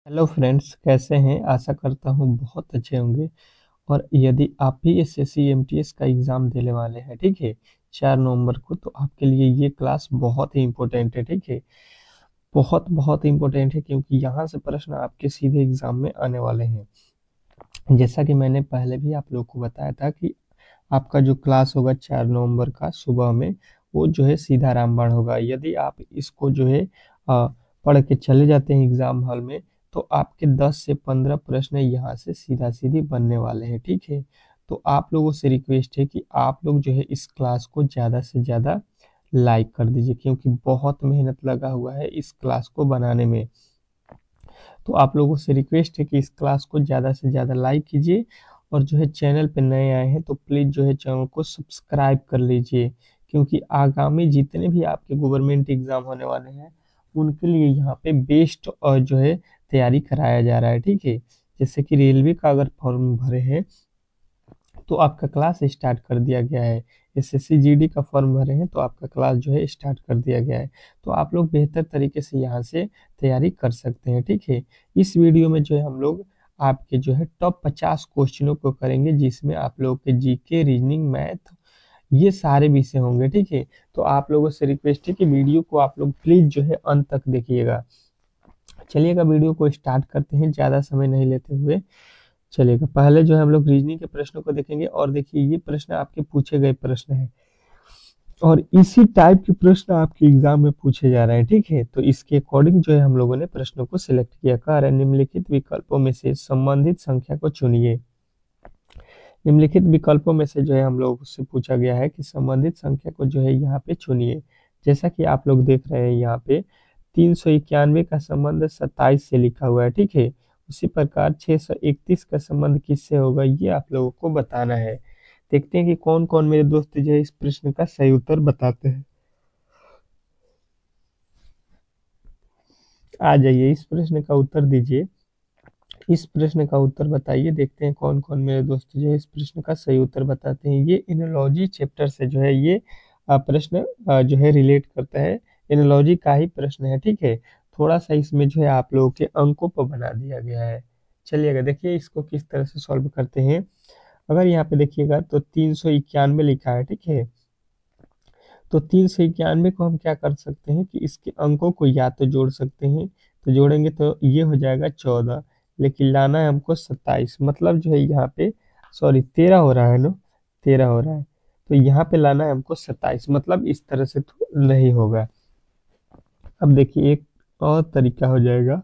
Hello friends, कैसे हैं? आशा करता हूँ बहुत अच्छे होंगे। और यदि आप भी एसएससी एमटीएस का एग्ज़ाम देने वाले हैं, ठीक है, 4 नवंबर को, तो आपके लिए ये क्लास बहुत ही इम्पोर्टेंट है। ठीक है, बहुत बहुत इम्पोर्टेंट है क्योंकि यहाँ से प्रश्न आपके सीधे एग्ज़ाम में आने वाले हैं। जैसा कि मैंने पहले भी आप लोग को बताया था कि आपका जो क्लास होगा 4 नवंबर का सुबह में, वो जो है सीधा रामबाण होगा। यदि आप इसको जो है पढ़ के चले जाते हैं एग्जाम हॉल में, तो आपके 10 से 15 प्रश्न यहाँ से सीधा सीधी बनने वाले हैं। ठीक है, तो आप लोगों से रिक्वेस्ट है कि आप लोग जो है इस क्लास को ज़्यादा से ज़्यादा लाइक कर दीजिए, क्योंकि बहुत मेहनत लगा हुआ है इस क्लास को बनाने में। तो आप लोगों से रिक्वेस्ट है कि इस क्लास को ज़्यादा से ज़्यादा लाइक कीजिए, और जो है चैनल पे नए आए हैं तो प्लीज़ जो है चैनल को सब्सक्राइब कर लीजिए, क्योंकि आगामी जितने भी आपके गवर्नमेंट एग्ज़ाम होने वाले हैं उनके लिए यहाँ पे बेस्ट और जो है तैयारी कराया जा रहा है। ठीक है, जैसे कि रेलवे का अगर फॉर्म भरे हैं तो आपका क्लास स्टार्ट कर दिया गया है। एसएससी जीडी का फॉर्म भरे हैं तो आपका क्लास जो है स्टार्ट कर दिया गया है। तो आप लोग बेहतर तरीके से यहाँ से तैयारी कर सकते हैं। ठीक है, इस वीडियो में जो है हम लोग आपके जो है टॉप 50 क्वेश्चनों को करेंगे, जिसमें आप लोग के जीके, रीजनिंग, मैथ, ये सारे विषय होंगे। ठीक है, तो आप लोगों से रिक्वेस्ट है कि वीडियो को आप लोग प्लीज जो है अंत तक देखिएगा। चलिएगा, वीडियो को स्टार्ट करते हैं ज़्यादा समय नहीं लेते हुए। चलिएगा, पहले जो है हम लोग रीजनिंग के प्रश्नों को देखेंगे, और देखिए ये प्रश्न आपके पूछे गए प्रश्न हैं और इसी टाइप के प्रश्न आपके एग्जाम में पूछे जा रहे हैं। ठीक है, तो इसके अकॉर्डिंग जो है हम लोगों ने प्रश्नों को सिलेक्ट किया। कह रहे हैं निम्नलिखित विकल्पों में से संबंधित संख्या को चुनिए। निम्नलिखित विकल्पों में से जो है हम लोग से पूछा गया है कि संबंधित संख्या को जो है यहाँ पे चुनिए। जैसा कि आप लोग देख रहे हैं यहाँ पे 391 का संबंध 27 से लिखा हुआ है। ठीक है, उसी प्रकार 631 का संबंध किससे होगा, ये आप लोगों को बताना है। देखते हैं कि कौन कौन मेरे दोस्त जो है इस प्रश्न का सही उत्तर बताते हैं। आ जाइए, इस प्रश्न का उत्तर दीजिए। इस प्रश्न का उत्तर बताइए। देखते हैं कौन कौन मेरे दोस्त जो है इस प्रश्न का सही उत्तर बताते हैं। ये एनोलॉजी चैप्टर से जो है ये प्रश्न जो है रिलेट करता है। एनोलॉजी का ही प्रश्न है। ठीक है, थोड़ा सा इसमें जो है आप लोगों के अंकों पर बना दिया गया है। चलिएगा, देखिए इसको किस तरह से सॉल्व करते हैं। अगर यहाँ पे देखिएगा तो 391 लिखा है। ठीक है, तो 391 को हम क्या कर सकते हैं कि इसके अंकों को या तो जोड़ सकते हैं, तो जोड़ेंगे तो ये हो जाएगा 14, लेकिन लाना है हमको 27। मतलब जो है यहाँ पे, सॉरी 13 हो रहा है ना, 13 हो रहा है, तो यहाँ पे लाना है हमको 27। मतलब इस तरह से तो नहीं होगा। अब देखिए एक और तरीका हो जाएगा।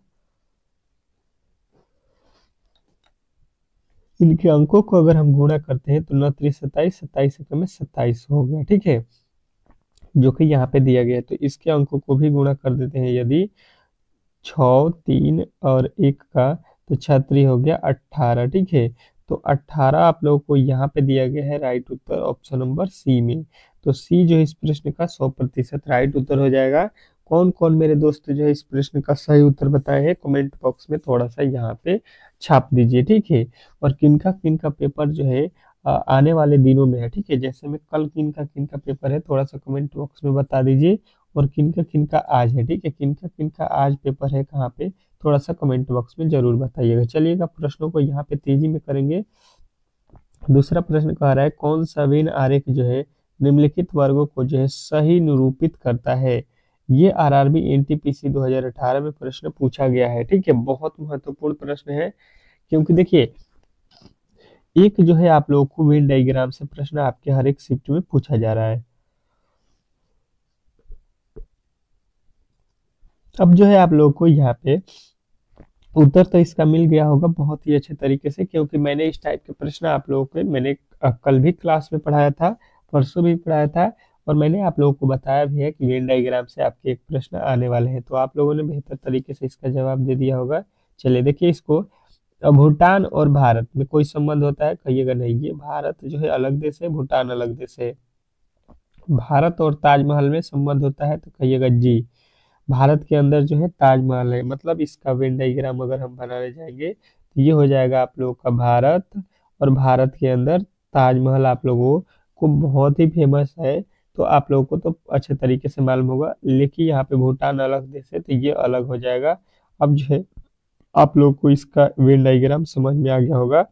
इनके अंकों को अगर हम गुणा करते हैं तो 9 3 27, 27 से में 27 हो गया। ठीक है, जो कि यहाँ पे दिया गया है, तो इसके अंकों को भी गुणा कर देते हैं। यदि 6, 3 और 1 का, तो 6 हो गया 18। ठीक है, तो 18 आप लोगों को यहाँ पे दिया गया है राइट उत्तर ऑप्शन नंबर सी में। तो सी जो है इस प्रश्न का 100% राइट उत्तर हो जाएगा। कौन कौन मेरे दोस्त जो है इस प्रश्न का सही उत्तर बताए हैं, कमेंट बॉक्स में थोड़ा सा यहाँ पे छाप दीजिए। ठीक है, और किनका किनका पेपर जो है आने वाले दिनों में है। ठीक है, जैसे में कल किनका किनका पेपर है थोड़ा सा कमेंट बॉक्स में बता दीजिए, और किनका किनका आज है। ठीक है, किनका किनका आज पेपर है कहाँ पे, थोड़ा सा कमेंट बॉक्स में जरूर बताइएगा। चलिएगा, प्रश्नों को यहाँ पे तेजी में करेंगे। दूसरा प्रश्न कह रहा है कौन सा वेन आरेख जो है निम्नलिखित वर्गों को जो है सही निरूपित करता है। ये आरआरबी एनटीपीसी 2018 में प्रश्न पूछा गया है। ठीक है, बहुत महत्वपूर्ण प्रश्न है, क्योंकि देखिए एक जो है आप लोगों को वेन डायग्राम से प्रश्न आपके हर एक शिफ्ट में पूछा जा रहा है। अब जो है आप लोगों को यहाँ पे उत्तर तो इसका मिल गया होगा बहुत ही अच्छे तरीके से, क्योंकि मैंने इस टाइप के प्रश्न आप लोगों को मैंने कल भी क्लास में पढ़ाया था, परसों भी पढ़ाया था, और मैंने आप लोगों को बताया भी है कि वेन डायग्राम से आपके एक प्रश्न आने वाले हैं। तो आप लोगों ने बेहतर तरीके से इसका जवाब दे दिया होगा। चलिए देखिए इसको। भूटान और भारत में कोई संबंध होता है, कहिएगा नहीं। ये भारत जो है अलग देश है, भूटान अलग देश है। भारत और ताजमहल में संबंध होता है, तो कहिएगा जी। भारत के अंदर जो है ताजमहल है, मतलब इसका वेन डायग्राम अगर हम बनाने जाएंगे तो ये हो जाएगा आप लोगों का भारत, और भारत के अंदर ताजमहल आप लोगों को बहुत ही फेमस है, तो आप लोगों को तो अच्छे तरीके से मालूम होगा। लेकिन यहाँ पे भूटान अलग देश है, तो ये अलग हो जाएगा। अब जो है आप लोग को इसका वेन डायग्राम समझ में आ गया होगा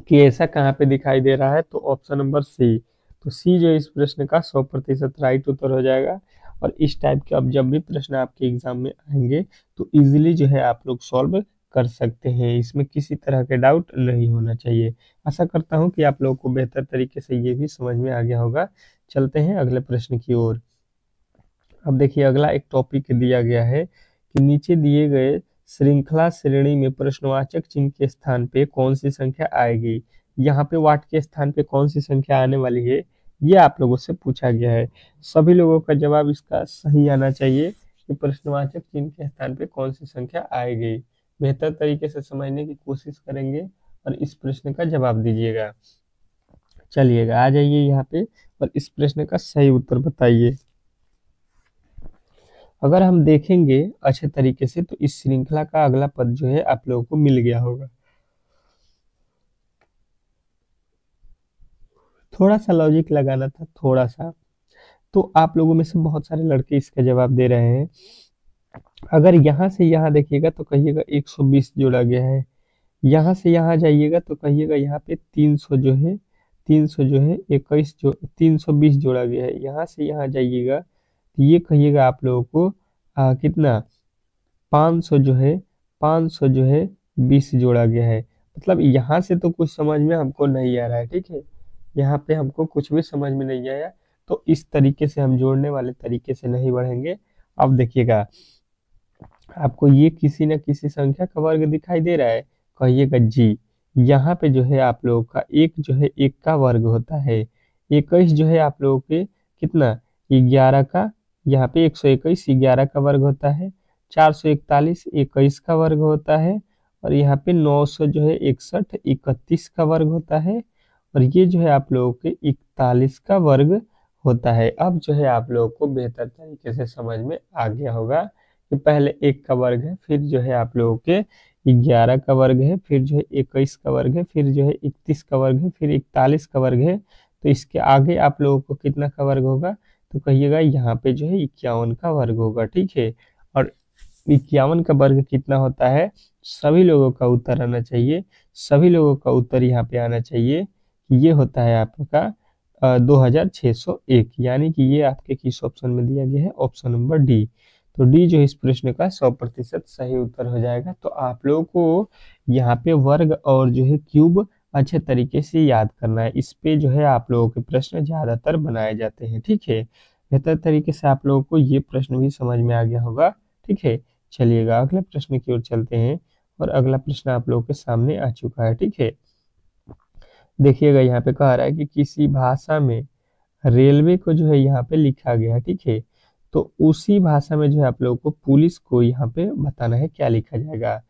कि ऐसा कहाँ पे दिखाई दे रहा है। तो ऑप्शन नंबर सी, तो सी जो इस प्रश्न का 100% राइट उत्तर हो जाएगा। और इस टाइप के अब जब भी प्रश्न आपके एग्जाम में आएंगे तो इजीली जो है आप लोग सॉल्व कर सकते हैं, इसमें किसी तरह के डाउट नहीं होना चाहिए। आशा करता हूँ कि आप लोगों को बेहतर तरीके से ये भी समझ में आ गया होगा। चलते हैं अगले प्रश्न की ओर। अब देखिए अगला एक टॉपिक दिया गया है कि नीचे दिए गए श्रृंखला श्रेणी में प्रश्नवाचक चिन्ह के स्थान पे कौन सी संख्या आएगी। यहाँ पे वाट के स्थान पे कौन सी संख्या आने वाली है, ये आप लोगों से पूछा गया है। सभी लोगों का जवाब इसका सही आना चाहिए कि प्रश्नवाचक चिन्ह के स्थान पे कौन सी संख्या आएगी। बेहतर तरीके से समझने की कोशिश करेंगे और इस प्रश्न का जवाब दीजिएगा। चलिएगा आ जाइए यहाँ पे और इस प्रश्न का सही उत्तर बताइए। अगर हम देखेंगे अच्छे तरीके से तो इस श्रृंखला का अगला पद जो है आप लोगों को मिल गया होगा। थोड़ा सा लॉजिक लगाना था, थोड़ा सा। तो आप लोगों में से बहुत सारे लड़के इसका जवाब दे रहे हैं। अगर यहाँ से यहाँ देखिएगा तो कहिएगा 120 जोड़ा गया है, यहाँ से यहाँ जाइएगा तो कहिएगा यहाँ पे 300 जो है 21 जो 320 जोड़ा गया है। यहाँ से यहाँ जाइएगा तो ये कहिएगा आप लोगों को कितना 500 जो है 20 जोड़ा गया है। मतलब यहाँ से तो कुछ समझ में हमको नहीं आ रहा है, ठीक है, यहाँ पे हमको कुछ भी समझ में नहीं आया। तो इस तरीके से हम जोड़ने वाले तरीके से नहीं बढ़ेंगे। अब देखिएगा आपको ये किसी न किसी संख्या का वर्ग दिखाई दे रहा है, कहिएगा जी। यहाँ पे जो है आप लोगों का एक जो है एक का वर्ग होता है, 21 जो है आप लोगों के कितना 11 का, यहाँ पे 121 11 का वर्ग होता है, 441 21 का वर्ग होता है, और यहाँ पे 900 जो है 61 31 का वर्ग होता है, और ये जो है आप लोगों के 41 का वर्ग होता है। अब जो है आप लोगों को बेहतर तरीके से समझ में आ गया होगा कि पहले 1 का वर्ग है, फिर जो है आप लोगों के 11 का वर्ग है, फिर जो है 21 का वर्ग है, फिर जो है 31 का वर्ग है, फिर 41 का वर्ग है। तो इसके आगे आप लोगों को कितना का वर्ग होगा, तो कहिएगा यहाँ पे जो है 51 का वर्ग होगा, ठीक है। और 51 का वर्ग कितना होता है, सभी लोगों का उत्तर आना चाहिए। सभी लोगों का उत्तर यहाँ पे आना चाहिए कि ये होता है आपका 2601, यानी कि ये आपके किस ऑप्शन में दिया गया है, ऑप्शन नंबर डी। तो डी जो इस प्रश्न का 100% सही उत्तर हो जाएगा। तो आप लोगों को यहाँ पे वर्ग और जो है क्यूब अच्छे तरीके से याद करना है। इस पे जो है आप लोगों के प्रश्न ज्यादातर बनाए जाते हैं, ठीक है। बेहतर तरीके से आप लोगों को ये प्रश्न भी समझ में आ गया होगा, ठीक है। चलिएगा अगले प्रश्न की ओर चलते हैं और अगला प्रश्न आप लोगों के सामने आ चुका है, ठीक है। देखिएगा यहाँ पे कह रहा है कि किसी भाषा में रेलवे को जो है यहाँ पे लिखा गया है, ठीक है। तो उसी भाषा में जो है आप लोगों को पुलिस को यहाँ पे बताना है क्या लिखा जाएगा।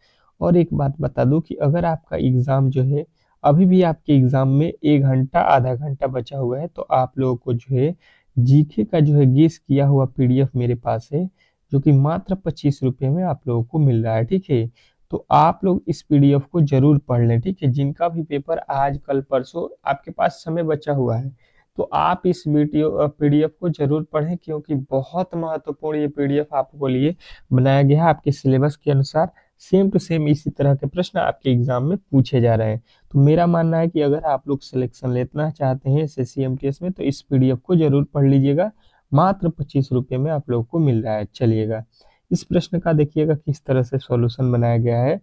और एक बात बता दूं कि अगर आपका एग्जाम जो है अभी भी आपके एग्जाम में 1 घंटा आधा घंटा बचा हुआ है, तो आप लोगों को जो है जीके का जो है गेस किया हुआ पीडीएफ मेरे पास है, जो कि मात्र 25 रुपये में आप लोगों को मिल रहा है, ठीक है। तो आप लोग इस पीडीएफ को जरूर पढ़ लें, ठीक है। जिनका भी पेपर आज कल परसों आपके पास समय बचा हुआ है, तो आप इस वीडियो पीडीएफ को जरूर पढ़ें, क्योंकि बहुत महत्वपूर्ण ये पीडीएफ आपको लिए बनाया गया है। आपके सिलेबस के अनुसार सेम टू सेम इसी तरह के प्रश्न आपके एग्जाम में पूछे जा रहे हैं। तो मेरा मानना है कि अगर आप लोग सिलेक्शन लेना चाहते हैं एसएससी एमटीएस में, तो इस पीडीएफ को जरूर पढ़ लीजिएगा। मात्र 25 रुपये में आप लोग को मिल रहा है। चलिएगा इस प्रश्न का देखिएगा किस तरह से सॉल्यूशन बनाया गया है।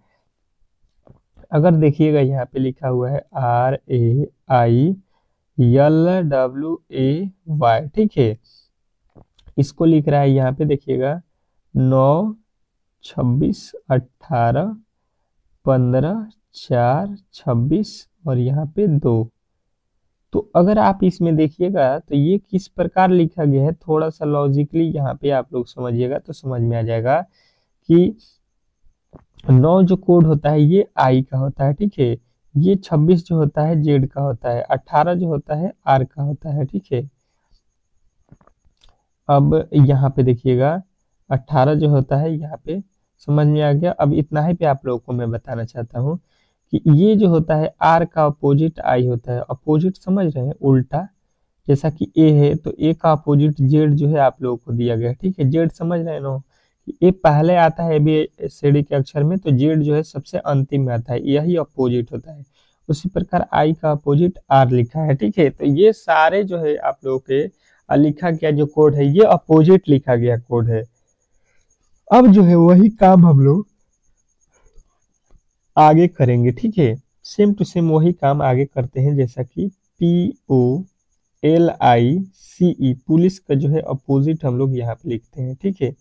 अगर देखिएगा यहाँ पे लिखा हुआ है RAILWAY, ठीक है। इसको लिख रहा है यहाँ पे देखिएगा 9 26 18 15 4 26 और यहाँ पे 2। तो अगर आप इसमें देखिएगा तो ये किस प्रकार लिखा गया है, थोड़ा सा लॉजिकली यहाँ पे आप लोग समझिएगा तो समझ में आ जाएगा कि 9 जो कोड होता है ये आई का होता है, ठीक है। ये 26 जो होता है जेड का होता है, 18 जो होता है आर का होता है, ठीक है। अब यहाँ पे देखिएगा 18 जो होता है यहाँ पे समझ में आ गया। अब इतना ही पे आप लोगों को मैं बताना चाहता हूँ कि ये जो होता है आर का अपोजिट आई होता है। अपोजिट समझ रहे हैं, उल्टा, जैसा कि ए है तो ए का अपोजिट जेड जो है आप लोगों को दिया गया है, ठीक है। जेड समझ रहे हैं ना ये पहले आता है ABCD के अक्षर में, तो जेड जो है सबसे अंतिम में आता है, यही अपोजिट होता है। उसी प्रकार आई का अपोजिट आर लिखा है, ठीक है। तो ये सारे जो है आप लोगों के लिखा गया जो कोड है, ये अपोजिट लिखा गया कोड है। अब जो है वही काम हम लोग आगे करेंगे, ठीक है। सेम टू सेम वही काम आगे करते हैं, जैसा कि POLICE, पुलिस का जो है अपोजिट हम लोग यहाँ पे लिखते हैं, ठीक है।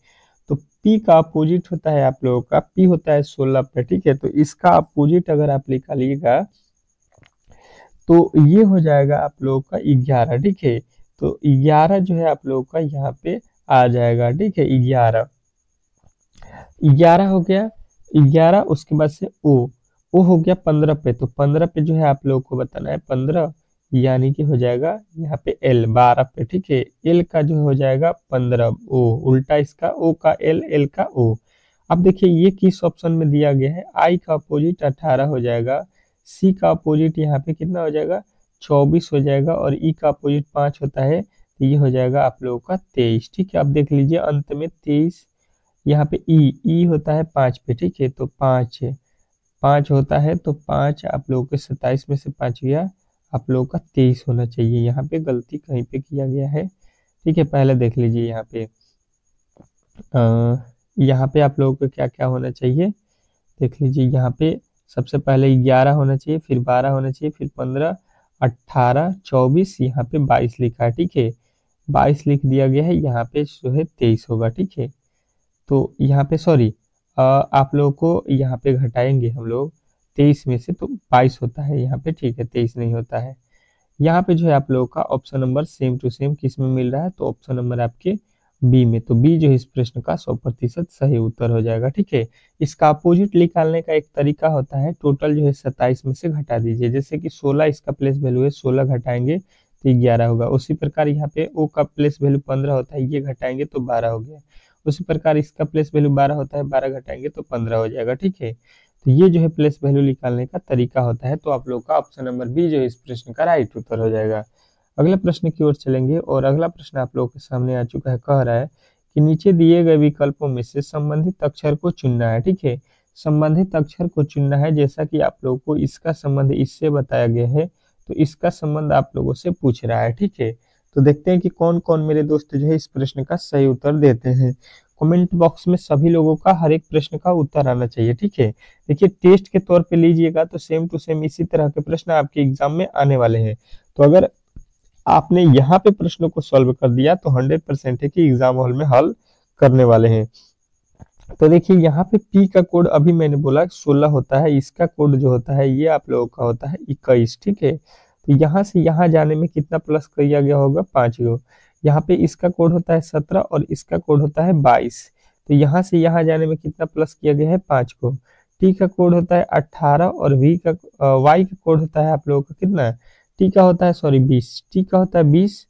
तो P का अपोजिट होता है आप लोगों का, P होता है 16 पे, ठीक है। तो इसका अपोजिट अगर आप निकालिएगा तो ये हो जाएगा आप लोगों का 11, ठीक है। तो 11 जो है आप लोगों का यहाँ पे आ जाएगा, ठीक है। 11 हो गया, 11 उसके बाद से ओ हो गया 15 पे। तो 15 पे जो है आप लोगों को बताना है 15, यानी कि हो जाएगा यहाँ पे L 12 पे, ठीक है। L का जो हो जाएगा 15, O उल्टा इसका, O का L, L का O। अब देखिए ये किस ऑप्शन में दिया गया है, I का अपोजिट 18 हो जाएगा, C का अपोजिट यहाँ पे कितना हो जाएगा 24 हो जाएगा, और E का अपोजिट 5 होता है, तो ये हो जाएगा आप लोगों का 23, ठीक है। अब देख लीजिए अंत में 23, यहाँ पे ई होता है 5 पे, ठीक है। तो 5 होता है, तो 5 आप लोगों के 27 में से 5 गया, आप लोगों का 23 होना चाहिए। यहाँ पे गलती कहीं पे किया गया है, ठीक है। पहले देख लीजिए यहाँ पे आप लोगों को क्या क्या होना चाहिए, देख लीजिए। यहाँ पे सबसे पहले 11 होना चाहिए, फिर 12 होना चाहिए, फिर 15, 18, 24, यहाँ पे 22 लिखा है, ठीक है। 22 लिख दिया गया है, यहाँ पे जो है 23 होगा, ठीक है। तो यहाँ पे सॉरी, आप लोगों को यहाँ पे घटाएंगे हम लोग 23 में से, तो 22 होता है यहाँ पे, ठीक है। 23 नहीं होता है। यहाँ पे जो है आप लोगों का option number same to same किस में मिल रहा है, तो ऑप्शन नंबर आपके बी में। तो बी जो है इस प्रश्न का 100% सही उत्तर हो जाएगा, ठीक है। इसका अपोजिट निकालने का एक तरीका होता है, टोटल जो है 27 में से घटा दीजिए। जैसे कि 16 इसका प्लेस वैल्यू है, 16 घटाएंगे तो 11 होगा। उसी प्रकार यहाँ पे ओ का प्लेस वैल्यू 15 होता है, ये घटाएंगे तो 12 हो गया। उसी प्रकार इसका प्लेस वैल्यू 12 होता है, 12 घटाएंगे तो 15 हो जाएगा, ठीक है। तो ये जो है प्लेस वैल्यू निकालने का तरीका होता है। तो आप लोग का ऑप्शन नंबर बी जो है इस प्रश्न का राइट उत्तर हो जाएगा। अगले प्रश्न की ओर चलेंगे, और अगला प्रश्न आप लोगों के सामने आ चुका है। कह रहा है कि नीचे दिए गए विकल्पों में से संबंधित अक्षर को चुनना है, ठीक है। संबंधित अक्षर को चुनना है, जैसा कि आप लोगों को इसका संबंध इससे बताया गया है, तो इसका संबंध आप लोगों से पूछ रहा है, ठीक है। तो देखते हैं कि कौन कौन मेरे दोस्त जो है इस प्रश्न का सही उत्तर देते हैं। कमेंट बॉक्स में सभी लोगों का हर एक प्रश्न का उत्तर आना चाहिए, ठीक है। देखिए टेस्ट के तौर पे लीजिएगा तो सेम टू सेम इसी तरह के प्रश्न आपके एग्जाम में आने वाले हैं। तो अगर आपने यहाँ पे प्रश्नों को सॉल्व कर दिया तो 100% है कि एग्जाम हॉल में हल करने वाले हैं। तो देखिए यहाँ पे पी का कोड अभी मैंने बोला 16 होता है, इसका कोड जो होता है ये आप लोगों का होता है 21, ठीक है। तो यहाँ से यहाँ जाने में कितना प्लस किया गया होगा 5 गो। यहाँ पे इसका कोड होता है 17 और इसका कोड होता है 22। तो यहाँ से यहाँ जाने में कितना प्लस किया गया है 5 को। टी का कोड होता है 18 और वाई का कोड होता है आप लोगों का कितना, टी का होता है सॉरी 20, टी का होता है 20,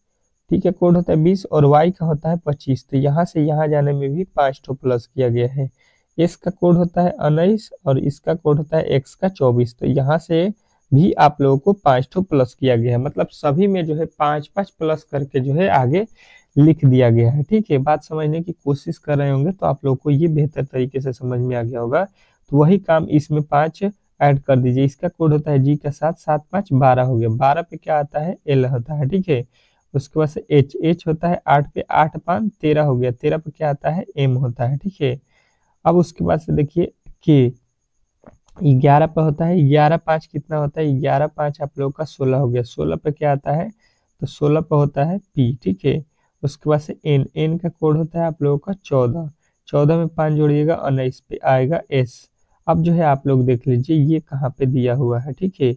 टी का कोड होता है 20 और वाई का होता है 25। तो यहाँ से यहाँ जाने में भी 5 ठो प्लस किया गया है। एस का कोड होता है 19 और इसका कोड होता है एक्स का 24। तो यहाँ से भी आप लोगों को 5 ठो प्लस किया गया है, मतलब सभी में जो है 5-5 प्लस करके जो है आगे लिख दिया गया है, ठीक है। बात समझने की कोशिश कर रहे होंगे तो आप लोगों को ये बेहतर तरीके से समझ में आ गया होगा। तो वही काम इसमें 5 ऐड कर दीजिए। इसका कोड होता है जी का 7, 7 5 12 हो गया। 12 पे क्या आता है एल होता है, ठीक है। उसके बाद से एच होता है 8 पे, 8 5 13 हो गया। 13 पे क्या आता है एम होता है, ठीक है। अब उसके बाद से देखिए के 11 पे होता है, 11 5 कितना होता है, 11 5 आप लोगों का 16 हो गया। 16 पे क्या आता है, तो 16 पे होता है पी, ठीक है। उसके बाद से एन का कोड होता है आप लोगों का 14, 14 में 5 जोड़िएगा 19 पे आएगा एस। अब जो है आप लोग देख लीजिए ये कहाँ पे दिया हुआ है, ठीक है।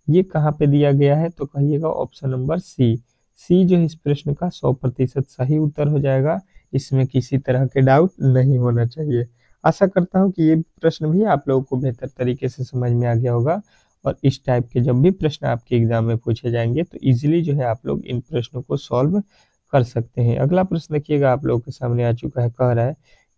ये कहाँ पे दिया गया है, तो कहिएगा ऑप्शन नंबर सी। सी जो इस प्रश्न का 100% सही उत्तर हो जाएगा। इसमें किसी तरह के डाउट नहीं होना चाहिए। आशा करता हूँ कि ये प्रश्न भी आप लोगों को बेहतर तरीके से समझ में आ गया होगा, और इस टाइप के जब भी प्रश्न आपके एग्जाम में पूछे जाएंगे तो इजीली जो है आप लोग इन प्रश्नों को सॉल्व कर सकते हैं। अगला प्रश्न देखिएगा आप लोगों के सामने आ चुका है। कह रहा है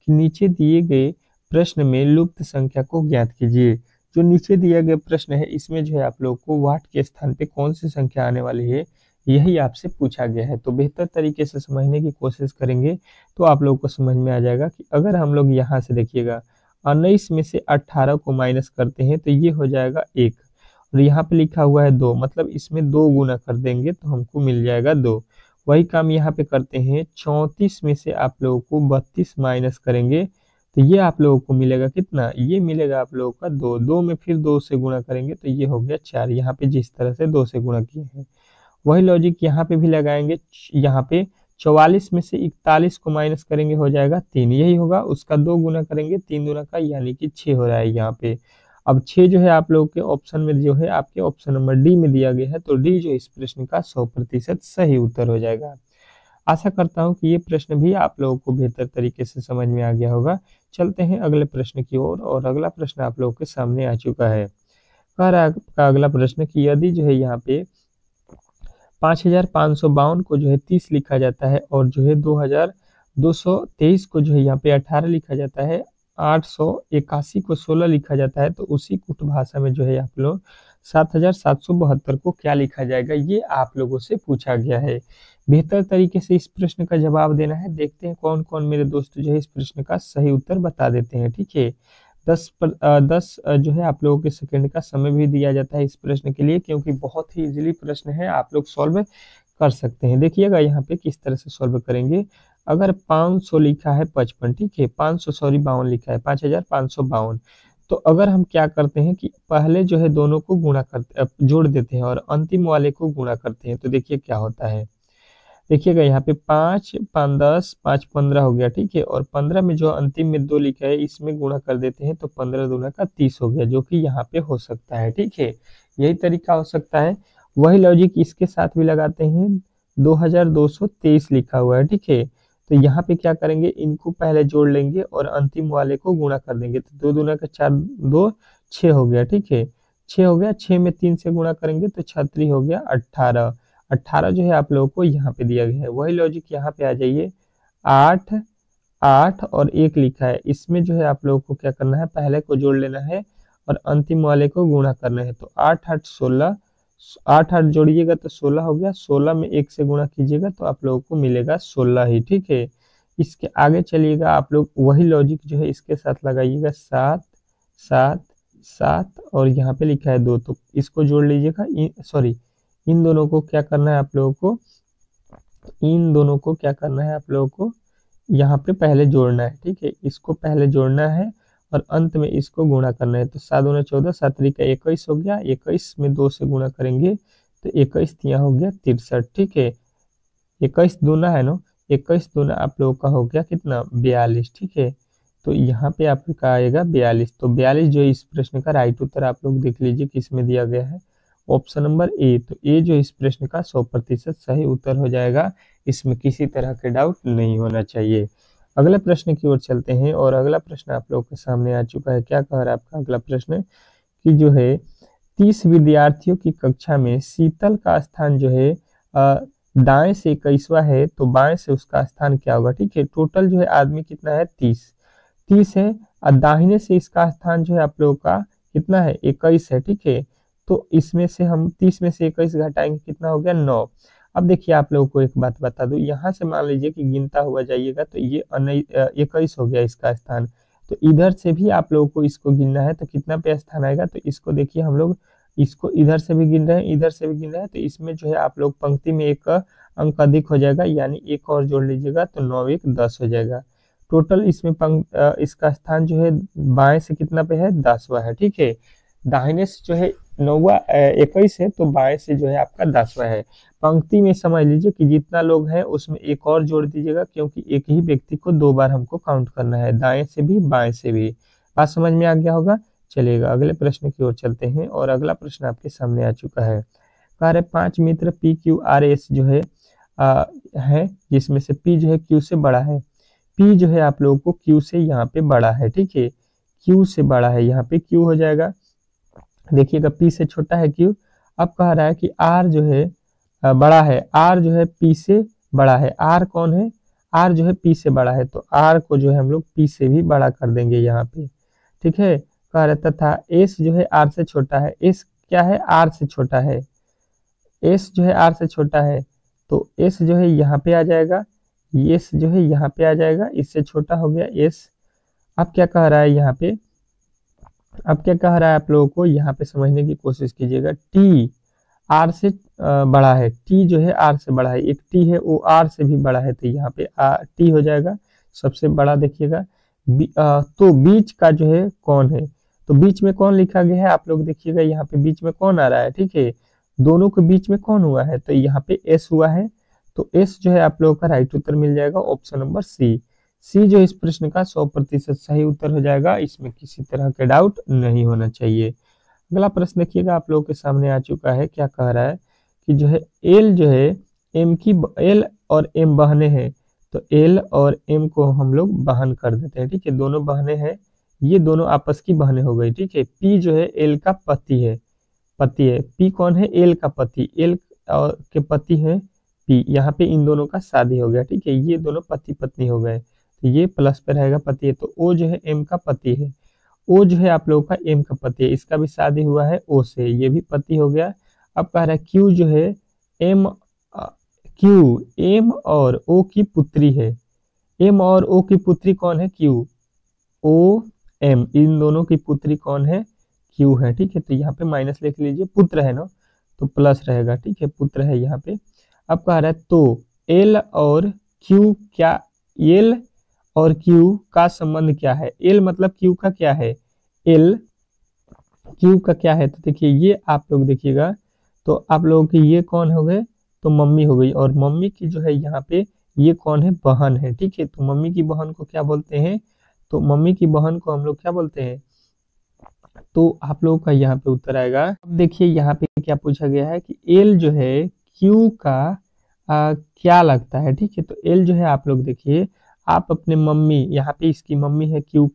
कि नीचे दिए गए प्रश्न में लुप्त संख्या को ज्ञात कीजिए। जो नीचे दिया गया प्रश्न है इसमें जो है आप लोग को वाट के स्थान पे कौन सी संख्या आने वाली है यही आपसे पूछा गया है। तो बेहतर तरीके से समझने की कोशिश करेंगे तो आप लोगों को समझ में आ जाएगा कि अगर हम लोग यहाँ से देखिएगा 19 में से 18 को माइनस करते हैं तो ये हो जाएगा 1, और यहाँ पे लिखा हुआ है 2, मतलब इसमें 2 गुना कर देंगे तो हमको मिल जाएगा 2। वही काम यहाँ पे करते हैं, 34 में से आप लोगों को 32 माइनस करेंगे तो ये आप लोगों को मिलेगा कितना, ये मिलेगा आप लोगों का 2। 2 में फिर 2 से गुणा करेंगे तो ये हो गया 4, यहाँ पे जिस तरह से 2 से गुणा किए हैं वही लॉजिक यहाँ पे भी लगाएंगे। यहाँ पे 44 में से 41 को माइनस करेंगे हो जाएगा 3, यही होगा, उसका 2 गुना करेंगे 3 गुना का, यानी कि 6 हो रहा है यहाँ पे। अब 6 जो है आप लोगों के ऑप्शन में जो है आपके ऑप्शन नंबर डी में दिया गया है, तो डी जो इस प्रश्न का 100% सही उत्तर हो जाएगा। आशा करता हूँ कि ये प्रश्न भी आप लोगों को बेहतर तरीके से समझ में आ गया होगा। चलते हैं अगले प्रश्न की ओर, और अगला प्रश्न आप लोगों के सामने आ चुका है। कह रहा है आपका अगला प्रश्न कि यदि जो है यहाँ पे 5552 को जो है 30 लिखा जाता है, और जो है 2223 को जो है यहाँ पे 18 लिखा जाता है, 881 को 16 लिखा जाता है, तो उसी कुट भाषा में जो है आप लोग 7772 को क्या लिखा जाएगा, ये आप लोगों से पूछा गया है। बेहतर तरीके से इस प्रश्न का जवाब देना है। देखते हैं कौन कौन मेरे दोस्त जो है इस प्रश्न का सही उत्तर बता देते हैं। ठीक है, 10 जो है आप लोगों के सेकंड का समय भी दिया जाता है इस प्रश्न के लिए, क्योंकि बहुत ही इजीली प्रश्न है, आप लोग सॉल्व कर सकते हैं। देखिएगा यहाँ पे किस तरह से सॉल्व करेंगे। अगर 500 लिखा है 55, ठीक है, 500 सॉरी 52 लिखा है, 5552, तो अगर हम क्या करते हैं कि पहले जो है दोनों को गुणा करते जोड़ देते हैं और अंतिम वाले को गुणा करते हैं, तो देखिए क्या होता है। देखिएगा यहाँ पे 5 5 10 5 15 हो गया, ठीक है, और 15 में जो अंतिम में 2 लिखा है इसमें गुणा कर देते हैं तो 15 दूना का 30 हो गया, जो कि यहाँ पे हो सकता है। ठीक है, यही तरीका हो सकता है। वही लॉजिक इसके साथ भी लगाते हैं। 2223 लिखा हुआ है, ठीक है, तो यहाँ पे क्या करेंगे, इनको पहले जोड़ लेंगे और अंतिम वाले को गुणा कर देंगे, तो 2 दूना का 4, 2 6 हो गया, ठीक है, 6 हो गया, 6 में 3 से गुणा करेंगे तो 6 हो गया 18। 18 जो है आप लोगों को यहाँ पे दिया गया है। वही लॉजिक यहाँ पे आ जाइए, 8 8 और 1 लिखा है, इसमें जो है आप लोगों को क्या करना है, पहले को जोड़ लेना है और अंतिम वाले को गुणा करना है, तो 8 8 16, 8 8 जोड़िएगा तो 16 हो गया, 16 में 1 से गुणा कीजिएगा तो आप लोगों को मिलेगा 16 ही। ठीक है, इसके आगे चलिएगा आप लोग, वही लॉजिक जो है इसके साथ लगाइएगा, 7 7 7 और यहाँ पे लिखा है 2, तो इसको जोड़ लीजिएगा। सॉरी, इन दोनों को क्या करना है आप लोगों को, इन दोनों को क्या करना है आप लोगों को, यहाँ पे पहले जोड़ना है। ठीक है, इसको पहले जोड़ना है और अंत में इसको गुणा करना है, तो 7 दूना 14, 7 का 21 हो गया, 21 में 2 से गुणा करेंगे तो 21 यहाँ हो गया 63। ठीक है, 21 दूना है ना, 21 दूना आप लोगों का हो गया कितना, 42। ठीक है, तो यहाँ पे आपका आएगा 42। तो 42 जो इस प्रश्न का राइट उत्तर आप लोग देख लीजिए किस में दिया गया है, ऑप्शन नंबर ए। तो ए जो इस प्रश्न का 100% सही उत्तर हो जाएगा, इसमें किसी तरह के डाउट नहीं होना चाहिए। अगले प्रश्न की ओर चलते हैं, और अगला प्रश्न आप लोगों के सामने आ चुका है। क्या कह रहा है आपका अगला प्रश्न कि जो है 30 विद्यार्थियों की कक्षा में शीतल का स्थान जो है दाएं से 21वां है, तो बाएं से उसका स्थान क्या होगा। ठीक है, टोटल जो है आदमी कितना है, 30 है, और दाहिने से इसका स्थान जो है आप लोगों का कितना है, 21 है। ठीक है, तो इसमें से हम 30 में से 21 घटाएंगे, कितना हो गया, 9। अब देखिए आप लोगों को एक बात बता दूं, यहाँ से मान लीजिए कि गिनता हुआ जाइएगा तो ये 21 हो गया इसका स्थान, तो इधर से भी आप लोगों को इसको गिनना है, तो कितना पे स्थान आएगा, तो इसको देखिए हम लोग इसको इधर से भी गिन रहे हैं, इधर से भी गिन रहे हैं, तो इसमें जो है आप लोग पंक्ति में एक अंक अधिक हो जाएगा, यानी एक और जोड़ लीजिएगा तो 9 1 10 हो जाएगा। टोटल इसमें इसका स्थान जो है बाएं से कितना पे है, 10वां है। ठीक है, दाहिने से जो है 9वां 21 है, तो बाएं से जो है आपका 10वां है। पंक्ति में समझ लीजिए कि जितना लोग हैं उसमें एक और जोड़ दीजिएगा, क्योंकि एक ही व्यक्ति को 2 बार हमको काउंट करना है, दाएं से भी बाएं से भी। बात समझ में आ गया होगा। चलिएगा अगले प्रश्न की ओर चलते हैं, और अगला प्रश्न आपके सामने आ चुका है। कह रहे 5 मित्र PQRS जो है जिसमें से P जो है Q से बड़ा है। P जो है आप लोगों को Q से यहाँ पे बड़ा है। ठीक है, Q से बड़ा है, यहाँ पे Q हो जाएगा। देखिएगा P से छोटा है Q। अब कह रहा है कि R जो है बड़ा है, R जो है P से बड़ा है। R कौन है, R जो है P से बड़ा है, तो R को जो है हम लोग P से भी बड़ा कर देंगे यहाँ पे। ठीक है, कह रहा तथा S जो है R से छोटा है। S क्या है, R से छोटा है। एस जो है आर से छोटा है, तो एस जो है यहाँ पे आ जाएगा, एस जो है यहाँ पे आ जाएगा, इससे छोटा हो गया एस। अब क्या कह रहा है यहाँ पे, अब क्या कह रहा है आप लोगों को यहाँ पे समझने की कोशिश कीजिएगा। टी आर से बड़ा है, टी जो है आर से बड़ा है, एक टी है वो आर से भी बड़ा है, तो यहाँ पे टी हो जाएगा सबसे बड़ा। देखिएगा तो बीच का जो है कौन है, तो बीच में कौन लिखा गया है, आप लोग देखिएगा यहाँ पे बीच में कौन आ रहा है, ठीक है, दोनों के बीच में कौन हुआ है, तो यहाँ पे एस हुआ है, तो एस जो है आप लोगों का राइट उत्तर मिल जाएगा ऑप्शन नंबर सी। सी जो इस प्रश्न का 100% सही उत्तर हो जाएगा, इसमें किसी तरह के डाउट नहीं होना चाहिए। अगला प्रश्न देखिएगा आप लोगों के सामने आ चुका है, क्या कह रहा है कि जो है एल जो है एम की, एल और एम बहने हैं, तो एल और एम को हम लोग बहन कर देते हैं, ठीक है, दोनों बहने हैं, ये दोनों आपस की बहनें हो गई, ठीक है। पी जो है एल का पति है, पति है, पी कौन है, एल का पति, एल और के पति है पी, यहाँ पे इन दोनों का शादी हो गया, ठीक है, ये दोनों पति पत्नी हो गए, तो ये प्लस पे रहेगा पति है, तो ओ जो है एम का पति है, ओ जो है आप लोगों का एम का पति है, इसका भी शादी हुआ है ओ से, ये भी पति हो गया। अब कह रहा है क्यू जो है एम, क्यू एम और ओ की पुत्री है, एम और ओ की पुत्री कौन है, क्यू, ओ एम, इन दोनों की पुत्री कौन है, क्यू है, ठीक है, तो यहाँ पे माइनस लिख लीजिए, पुत्र है ना तो प्लस रहेगा, ठीक है, पुत्र है यहाँ पे। अब कह रहा है तो एल और क्यू क्या, एल और क्यू का संबंध क्या है, एल मतलब क्यू का क्या है, एल क्यू का क्या है, तो देखिए ये आप लोग देखिएगा, तो आप लोगों की ये कौन हो गए, तो मम्मी हो गई, और मम्मी की जो है यहाँ पे ये कौन है, बहन है, ठीक है, तो मम्मी की बहन को क्या बोलते हैं, तो मम्मी की बहन को हम लोग क्या बोलते हैं, तो आप लोगों का यहाँ पे उत्तर आएगा। अब देखिए यहाँ पे क्या पूछा गया है कि एल जो है क्यू का क्या लगता है, ठीक है, तो एल जो है आप लोग देखिए, आप अपने मम्मी, यहाँ पे इसकी मम्मी है क्यू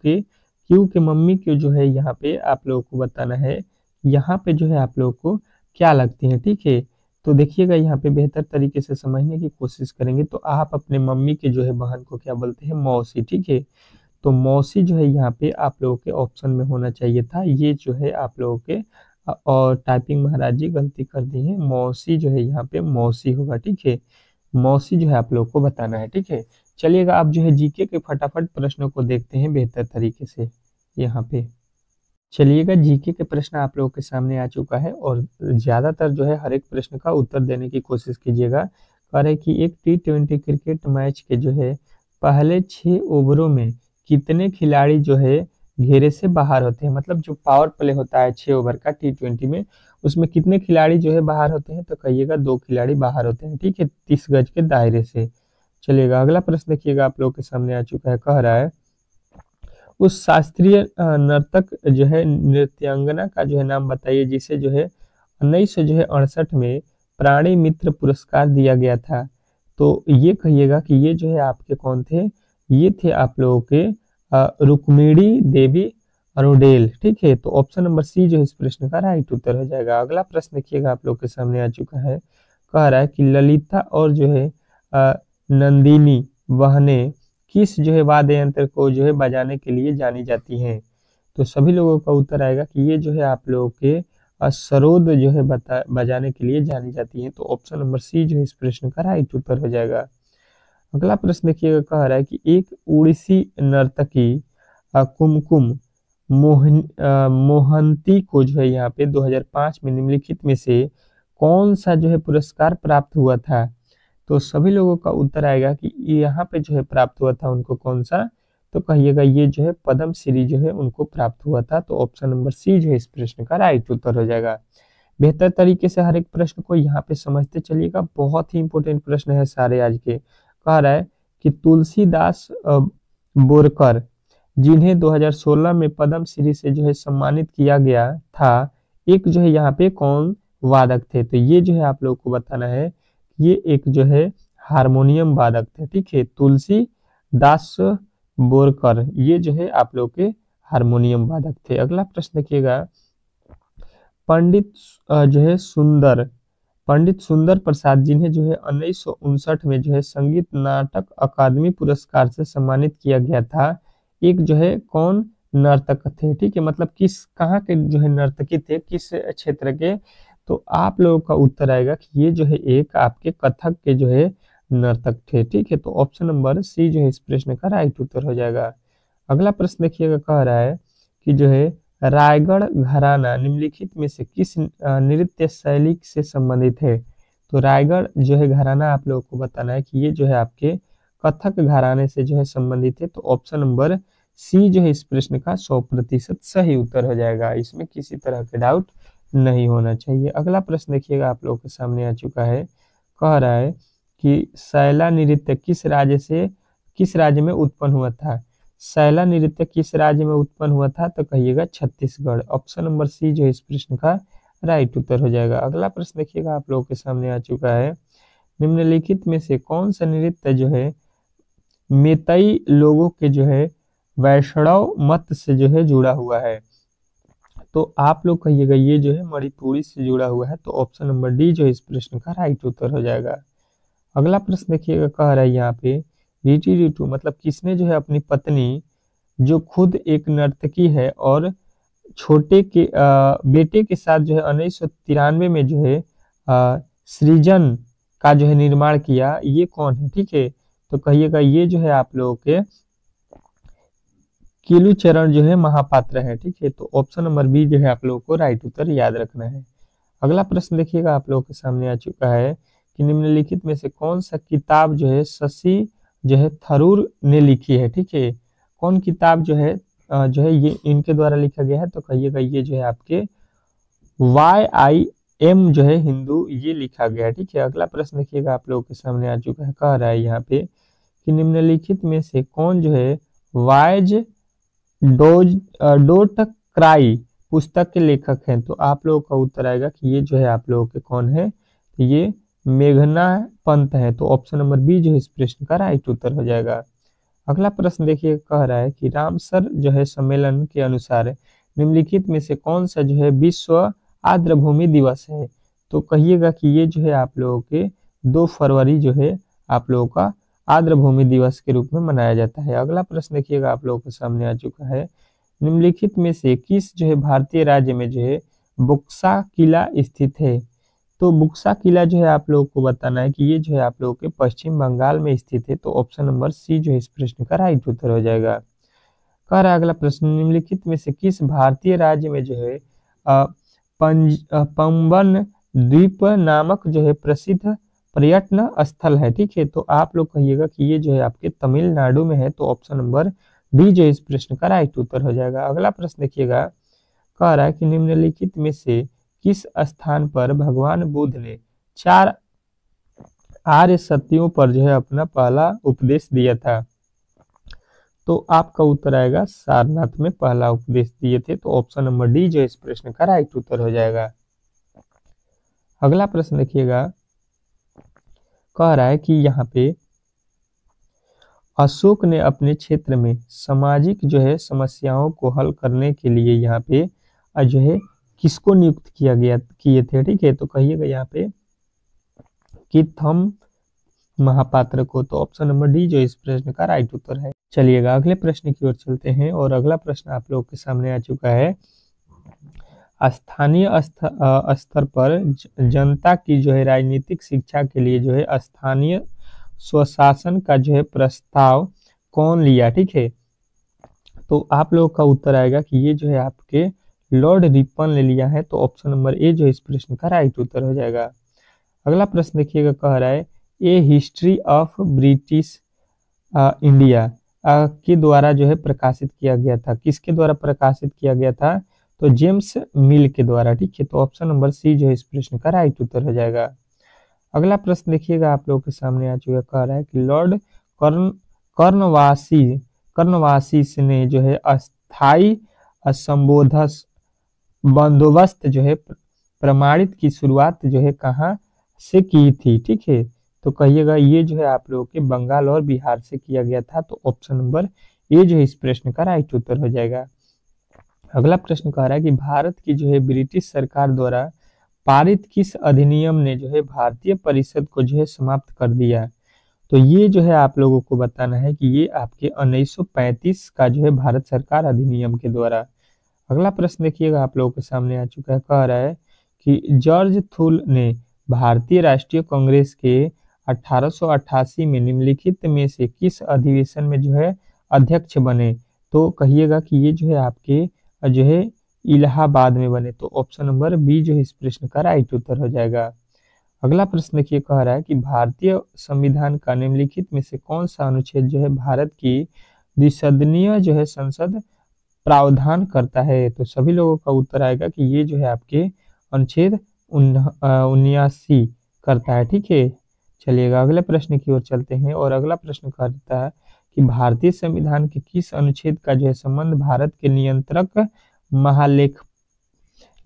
के मम्मी को जो है यहाँ पे आप लोगों को बताना है, यहाँ पे जो है आप लोगों को क्या लगती है, ठीक है, तो देखिएगा यहाँ पे बेहतर तरीके से समझने की कोशिश करेंगे, तो आप अपने मम्मी के जो है बहन को क्या बोलते हैं, मौसी, ठीक है, तो मौसी जो है यहाँ पे आप लोगों के ऑप्शन में होना चाहिए था, ये जो है आप लोगों के और टाइपिंग महाराज जी गलती कर दी है, मौसी जो है यहाँ पे मौसी होगा, ठीक है, मौसी जो है आप लोगों को बताना है, ठीक है। चलिएगा आप जो है जीके के फटाफट प्रश्नों को देखते हैं बेहतर तरीके से यहाँ पे। चलिएगा जीके के प्रश्न आप लोगों के सामने आ चुका है, और ज्यादातर जो है हर एक प्रश्न का उत्तर देने की कोशिश कीजिएगा। कह रहे कि एक T20 क्रिकेट मैच के जो है पहले 6 ओवरों में कितने खिलाड़ी जो है घेरे से बाहर होते हैं, मतलब जो पावर प्ले होता है 6 ओवर का T20 में, उसमें कितने खिलाड़ी जो है बाहर होते हैं, तो कहिएगा 2 खिलाड़ी बाहर होते हैं, ठीक है, 30 गज के दायरे से। चलिएगा अगला प्रश्न देखिएगा आप लोगों के सामने आ चुका है, कह रहा है उस शास्त्रीय नर्तक जो है नृत्यांगना का जो है नाम बताइए जिसे जो है 1968 में प्राणी मित्र पुरस्कार दिया गया था, तो ये कहिएगा कि ये जो है आपके कौन थे, ये थे आप लोगों के रुक्मिणी देवी अरोडेल, ठीक है, तो ऑप्शन नंबर सी जो है इस प्रश्न का राइट उत्तर हो जाएगा। अगला प्रश्न देखिएगा आप लोग के सामने आ चुका है, कह रहा है कि ललिता और जो है नंदिनी बहनें किस जो है वाद्य यंत्र को जो है बजाने के लिए जानी जाती हैं, तो सभी लोगों का उत्तर आएगा कि ये जो है आप लोगों के सरोद जो है बजाने के लिए जानी जाती हैं, तो ऑप्शन नंबर सी जो है इस प्रश्न का राइट उत्तर हो जाएगा। अगला प्रश्न देखिएगा, कह रहा है कि एक उड़ीसी नर्तकी कुमकुम मोहंती को जो है यहाँ पे 2005 में निम्नलिखित में से कौन सा जो है पुरस्कार प्राप्त हुआ था, तो सभी लोगों का उत्तर आएगा कि यहाँ पे जो है प्राप्त हुआ था उनको कौन सा, तो कहिएगा ये जो है पद्म श्री जो है उनको प्राप्त हुआ था, तो ऑप्शन नंबर सी जो है इस प्रश्न का राइट उत्तर हो जाएगा। बेहतर तरीके से हर एक प्रश्न को यहाँ पे समझते चलिएगा, बहुत ही इंपॉर्टेंट प्रश्न है सारे आज के। कह रहा है कि तुलसीदास बोरकर जिन्हें 2016 में पद्म श्री से जो है सम्मानित किया गया था, एक जो है यहाँ पे कौन वादक थे, तो ये जो है आप लोगों को बताना है, ये एक जो है हारमोनियम वादक थे, ठीक है, तुलसी दास बोरकर ये जो है आप लोग के हारमोनियम वादक थे। अगला प्रश्न देखिएगा, पंडित जो है पंडित सुंदर प्रसाद जिन्हें जो है 1959 में जो है संगीत नाटक अकादमी पुरस्कार से सम्मानित किया गया था, एक जो है कौन नर्तक थे, ठीक है, मतलब किस कहाँ के जो है नर्तकी थे, किस क्षेत्र के, तो आप लोगों का उत्तर आएगा कि ये जो है एक आपके कथक के जो है नर्तक थे। ठीक है, तो ऑप्शन नंबर सी जो है इस प्रश्न का राइट उत्तर हो जाएगा। अगला प्रश्न देखिएगा, कह रहा है कि जो है रायगढ़ घराना निम्नलिखित में से किस नृत्य शैली से संबंधित है। तो रायगढ़ जो है घराना आप लोगों को बताना है कि ये जो है आपके कथक घराने से जो है संबंधित है। तो ऑप्शन नंबर सी जो है इस प्रश्न का 100% सही उत्तर हो जाएगा। इसमें किसी तरह के डाउट नहीं होना चाहिए। अगला प्रश्न देखिएगा आप लोगों के सामने आ चुका है, कह रहा है कि शैला नृत्य किस राज्य में उत्पन्न हुआ था। शैला नृत्य किस राज्य में उत्पन्न हुआ था, तो कहिएगा छत्तीसगढ़। ऑप्शन नंबर सी जो है इस प्रश्न का राइट उत्तर हो जाएगा। अगला प्रश्न देखिएगा आप लोगों के सामने आ चुका है, निम्नलिखित में से कौन सा नृत्य जो है मेतई लोगों के जो है वैष्णव मत से जो है जुड़ा हुआ है। तो आप लोग कहिएगा ये जो है मणिपुरी से जुड़ा हुआ है। तो ऑप्शन नंबर डी जो है इस प्रश्न का राइट उत्तर हो जाएगा। अगला प्रश्न देखिएगा, कह रहा है यहाँ पे रीटी रीटू मतलब किसने जो है अपनी पत्नी जो खुद एक नर्तकी है और छोटे के बेटे के साथ जो है 1993 में जो है सृजन का जो है निर्माण किया, ये कौन है। ठीक है, तो कहिएगा ये जो है आप लोगों के केलुचरण जो है महापात्र है। ठीक है, तो ऑप्शन नंबर बी जो है आप लोगों को राइट उत्तर याद रखना है। अगला प्रश्न देखिएगा आप लोगों के सामने आ चुका है कि निम्नलिखित में से कौन सा किताब जो है शशि जो है थरूर ने लिखी है। ठीक है, कौन किताब जो है ये इनके द्वारा लिखा गया है। तो कहिएगा ये जो है आपके YIM जो है हिंदू, ये लिखा गया है। ठीक है, अगला प्रश्न देखिएगा आप लोगों के सामने आ चुका है, कह रहा है यहाँ पे कि निम्नलिखित में से कौन जो है वाइज डोट क्राई पुस्तक के लेखक हैं। तो आप लोगों का उत्तर आएगा कि ये जो है आप लोगों के कौन है, तो ये मेघना पंत है। तो ऑप्शन नंबर बी जो है इस प्रश्न का राइट उत्तर हो जाएगा। अगला प्रश्न देखिए, कह रहा है कि रामसर जो है सम्मेलन के अनुसार निम्नलिखित में से कौन सा जो है विश्व आर्द्रभूमि दिवस है। तो कहिएगा कि ये जो है आप लोगों के 2 फरवरी जो है आप लोगों का आर्द्रभूमि दिवस के रूप में मनाया जाता है। अगला प्रश्न देखिएगा आप लोगों के सामने आ चुका है, निम्नलिखित में से किस जो है भारतीय राज्य में जो है बुक्सा किला स्थित है। तो बुक्सा किला जो है आप लोगों को बताना है कि ये जो है आप लोगों के पश्चिम बंगाल में स्थित है। तो ऑप्शन नंबर सी जो है इस प्रश्न का राइट उत्तर हो जाएगा। कह रहा है अगला प्रश्न, निम्नलिखित में से किस भारतीय राज्य में जो है पंबन द्वीप नामक जो है प्रसिद्ध पर्यटन स्थल है। ठीक है, तो आप लोग कहिएगा कि ये जो है आपके तमिलनाडु में है। तो ऑप्शन नंबर डी जो इस प्रश्न का राइट उत्तर हो जाएगा। अगला प्रश्न देखिएगा, कह रहा है कि निम्नलिखित में से किस स्थान पर भगवान बुद्ध ने 4 आर्य सत्यों पर जो है अपना पहला उपदेश दिया था। तो आपका उत्तर आएगा सारनाथ में पहला उपदेश दिए थे। तो ऑप्शन नंबर डी जो इस प्रश्न का राइट उत्तर हो जाएगा। अगला प्रश्न देखिएगा, कह रहा है कि यहाँ पे अशोक ने अपने क्षेत्र में सामाजिक जो है समस्याओं को हल करने के लिए यहाँ पे जो है किसको नियुक्त किए थे। ठीक है, तो कहिएगा यहाँ पे कि थम महापात्र को। तो ऑप्शन नंबर डी जो इस प्रश्न का राइट उत्तर है। चलिएगा अगले प्रश्न की ओर चलते हैं, और अगला प्रश्न आप लोगों के सामने आ चुका है, स्थानीय स्तर पर जनता की जो है राजनीतिक शिक्षा के लिए जो है स्थानीय स्वशासन का जो है प्रस्ताव कौन लिया। ठीक है, तो आप लोगों का उत्तर आएगा कि ये जो है आपके लॉर्ड रिपन ने लिया है। तो ऑप्शन नंबर ए जो इस प्रश्न का राइट उत्तर हो जाएगा। अगला प्रश्न देखिएगा, कह रहा है ए हिस्ट्री ऑफ ब्रिटिश इंडिया के द्वारा जो है प्रकाशित किया गया था। किसके द्वारा प्रकाशित किया गया था, तो जेम्स मिल के द्वारा। ठीक है, तो ऑप्शन नंबर सी जो है इस प्रश्न का राइट उत्तर हो जाएगा। अगला प्रश्न देखिएगा आप लोगों के सामने आ चुका, कह रहा है कि लॉर्ड कर्नवालिस ने जो है अस्थाई संबोधस बंदोबस्त जो है प्रमाणित की शुरुआत जो है कहाँ से की थी। ठीक है, तो कहिएगा ये जो है आप लोगों के बंगाल और बिहार से किया गया था। तो ऑप्शन नंबर ए जो है इस प्रश्न का राइट उत्तर हो जाएगा। अगला प्रश्न कह रहा है कि भारत की जो है ब्रिटिश सरकार द्वारा पारित किस अधिनियम ने जो है भारतीय परिषद को जो है समाप्त कर दिया। तो ये जो है आप लोगों को बताना है कि ये आपके 1935 का जो है भारत सरकार अधिनियम के द्वारा। अगला प्रश्न देखिएगा आप लोगों के सामने आ चुका है, कह रहा है कि जॉर्ज थूल ने भारतीय राष्ट्रीय कांग्रेस के 1888 में निम्नलिखित में से किस अधिवेशन में जो है अध्यक्ष बने? तो कहिएगा कि ये जो है आपके जो है इलाहाबाद में बने। तो ऑप्शन नंबर बी जो है इस प्रश्न का राइट उत्तर हो जाएगा। अगला प्रश्न देखिए, कह रहा है कि भारतीय संविधान का निम्नलिखित में से कौन सा अनुच्छेद जो है भारत की द्विसदनीय जो है संसद प्रावधान करता है? तो सभी लोगों का उत्तर आएगा कि ये जो है आपके अनुच्छेद 79 करता है। ठीक है, चलिएगा अगले प्रश्न की ओर चलते हैं। और अगला प्रश्न कहता है कि भारतीय संविधान के किस अनुच्छेद का जो है संबंध भारत के नियंत्रक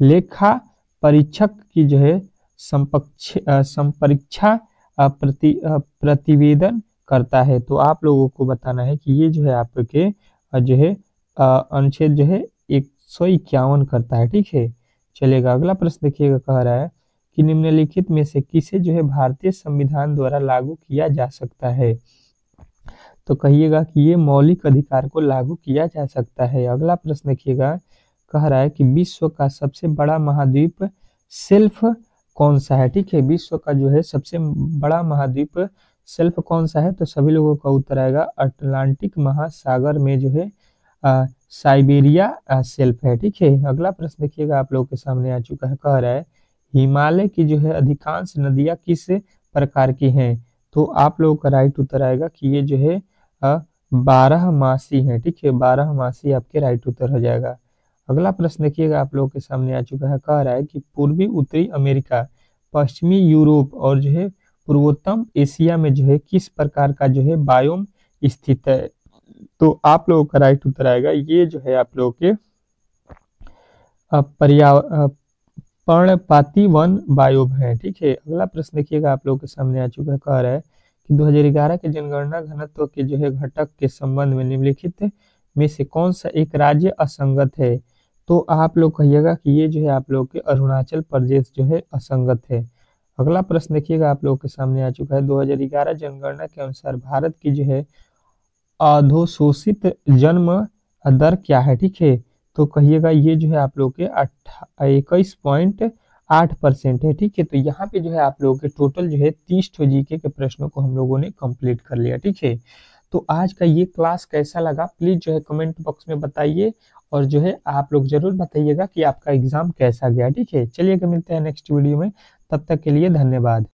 लेखा परीक्षक की जो है संपरीक्षा प्रतिवेदन करता है? तो आप लोगों को बताना है कि ये जो है आपके जो है अनुच्छेद जो है 151 करता है। ठीक है, चलेगा अगला प्रश्न देखिएगा, कह रहा है कि निम्नलिखित में से किसे जो है भारतीय संविधान द्वारा लागू किया जा सकता है? तो कहिएगा कि ये मौलिक अधिकार को लागू किया जा सकता है। अगला प्रश्न देखिएगा, कह रहा है कि विश्व का सबसे बड़ा महाद्वीप शेल्फ कौन सा है? ठीक है, विश्व का जो है सबसे बड़ा महाद्वीप शेल्फ कौन सा है? तो सभी लोगों का उत्तर आएगा अटलांटिक महासागर में जो है साइबेरिया शेल्फ है। ठीक है, अगला प्रश्न देखिएगा आप लोगों के सामने आ चुका है, कह रहा है हिमालय की जो है अधिकांश नदियां किस प्रकार की हैं? तो आप लोगों का राइट उत्तर आएगा कि ये जो है 12मासी है। ठीक है, 12मासी आपके राइट उत्तर हो जाएगा। अगला प्रश्न देखिएगा आप लोगों के सामने आ चुका है, कह रहा है कि पूर्वी उत्तरी अमेरिका, पश्चिमी यूरोप और जो है पूर्वोत्तर एशिया में जो है किस प्रकार का जो है बायोम स्थित है? तो आप लोगों का राइट उत्तर आएगा ये जो है आप लोगों के पर्णपाती वन बायोम है। ठीक है, अगला प्रश्न देखिएगा आप लोगों के सामने आ चुका है, कह रहा है कि 2011 के जनगणना घनत्व के जो है घटक के संबंध में निम्नलिखित में से कौन सा एक राज्य असंगत है? तो आप लोग कहिएगा कि ये जो है आप लोग के अरुणाचल प्रदेश जो है असंगत है। अगला प्रश्न देखिएगा आप लोगों के सामने आ चुका है, 2011 जनगणना के अनुसार भारत की जो है अधोशोषित जन्म दर क्या है? ठीक है, तो कहिएगा ये जो है आप लोग के 21.8% है। ठीक है, तो यहाँ पे जो है आप लोगों के टोटल जो है 30 जीके के प्रश्नों को हम लोगों ने कंप्लीट कर लिया। ठीक है, तो आज का ये क्लास कैसा लगा प्लीज जो है कमेंट बॉक्स में बताइए, और जो है आप लोग जरूर बताइएगा कि आपका एग्जाम कैसा गया। ठीक है, चलिए मिलते हैं नेक्स्ट वीडियो में, तब तक के लिए धन्यवाद।